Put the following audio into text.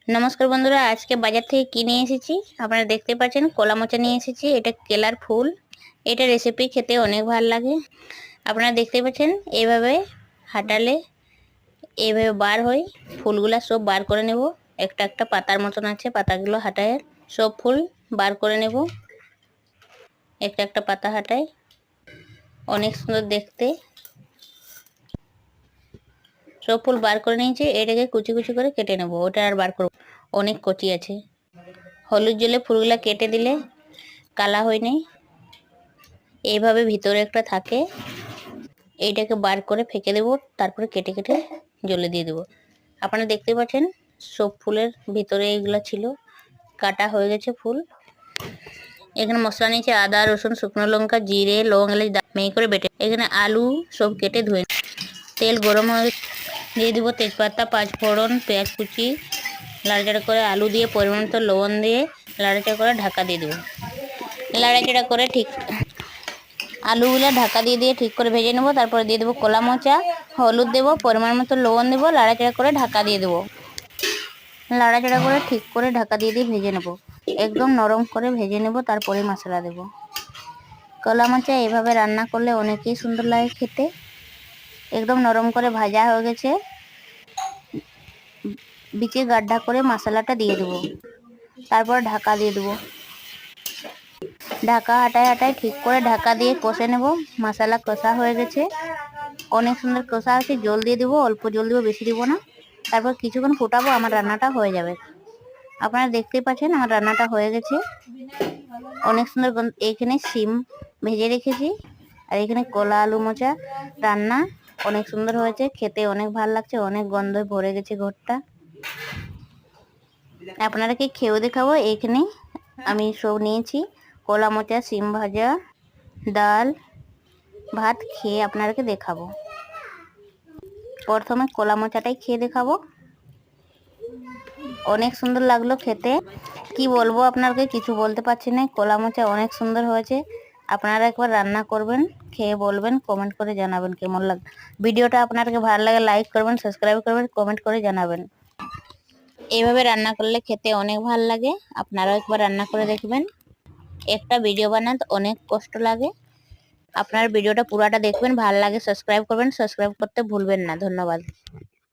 নমস্কার বন্ধুরা, আজকে বাজার থেকে কিনে এসেছি। আপনারা দেখতে পাচ্ছেন কলা মোচা নিয়ে এসেছি। এটা কেলার ফুল। এটা রেসিপি খেতে অনেক ভালো লাগে। আপনারা দেখতে পাচ্ছেন এইভাবে হাঁটালে এইভাবে বার হয়। ফুলগুলা সব বার করে নেব। একটা একটা পাতার মতন আছে, পাতাগুলো হাঁটায় সব ফুল বার করে নেব। একটা একটা পাতা হাঁটায় অনেক সুন্দর দেখতে। সব ফুল বার করে নিয়েছি। এটাকে কুচি কুচি করে কেটে নেব। ওটা আর বার করব, অনেক কচি আছে। হলুদ জলে ফুলগুলা কেটে দিলে কালা হয় নাই। এইভাবে ভিতরে একটা থাকে, এইটাকে বার করে ফেঁকে দেব। তারপরে কেটে কেটে জলে দিয়ে দেব। আপনারা দেখতে পাচ্ছেন সব ফুলের ভিতরে এইগুলা ছিল, কাটা হয়ে গেছে ফুল। এখানে মশলা নিয়েছে আদা, রসুন, শুকনো লঙ্কা, জিরে, লং, এলাচ মিহি করে বেটে। এখানে আলু সব কেটে ধুয়ে। তেল গরম হয়ে দিয়ে দিব তেজপাতা, পাঁচফোড়ন, পেঁয়াজ কুচি। লাড়াচাড়া করে আলু দিয়ে পরিমাণ মতো লবণ দিয়ে লাড়াচাড়া করে ঢাকা দিয়ে দেবো। লাড়াচাড়া করে ঠিক আলুগুলো ঢাকা দিয়ে দিয়ে ঠিক করে ভেজে নেব। তারপরে দিয়ে দেবো কলা মোচা, হলুদ দেবো, পরিমাণ মতো লবণ দেবো, লাড়াচাড়া করে ঢাকা দিয়ে দেবো। লাড়াচাড়া করে ঠিক করে ঢাকা দিয়ে দিয়ে ভেজে নেব। একদম নরম করে ভেজে নেব, তারপরে মশলা দেব। কলা মোচা এভাবে রান্না করলে অনেকই সুন্দর লাগে খেতে। একদম নরম করে ভাজা হয়ে গেছে। বিচে গাড্ডা করে মশলাটা দিয়ে দেবো। তারপর ঢাকা দিয়ে দেবো। ঢাকা হাঁটায় হাঁটায় ঠিক করে ঢাকা দিয়ে কষে নেব। মশলা কষা হয়ে গেছে, অনেক সুন্দর কষা আছে। জল দিয়ে দেবো, অল্প জল দেবো, বেশি দিব না। তারপর কিছুক্ষণ ফুটাবো, আমার রান্নাটা হয়ে যাবে। আপনারা দেখতেই পাচ্ছেন আমার রান্নাটা হয়ে গেছে। অনেক সুন্দর। এইখানে সিম ভেজে রেখেছি, আর এখানে কলা আলু মোচা রান্না অনেক সুন্দর হয়েছে। খেতে অনেক ভালো লাগছে, অনেক গন্ধ ভরে গেছে ঘরটা। আপনারা কি খেয়েও দেখাবো। এইখানে আমি সব নিয়েছি, কলা মোচা, সিম ভাজা, ডাল, ভাত খেয়ে আপনাদেরকে দেখাবো। প্রথমে কলা মোচাটাই খেয়ে দেখাবো। অনেক সুন্দর লাগলো খেতে। কি বলবো আপনাকে, কিছু বলতে পারছি না। কলা মোচা অনেক সুন্দর হয়েছে। আপনারা একবার রান্না করবেন, খেয়ে বলবেন, কমেন্ট করে জানাবেন কেমন লাগে। ভিডিওটা আপনাদেরকে ভালো লাগে লাইক করবেন, সাবস্ক্রাইব করবেন, কমেন্ট করে জানাবেন। এইভাবে রান্না করলে খেতে অনেক ভালো লাগে। আপনারাও একবার রান্না করে দেখবেন। একটা ভিডিও বানাতে অনেক কষ্ট লাগে। আপনার ভিডিওটা পুরাটা দেখবেন, ভালো লাগে সাবস্ক্রাইব করবেন, সাবস্ক্রাইব করতে ভুলবেন না। ধন্যবাদ।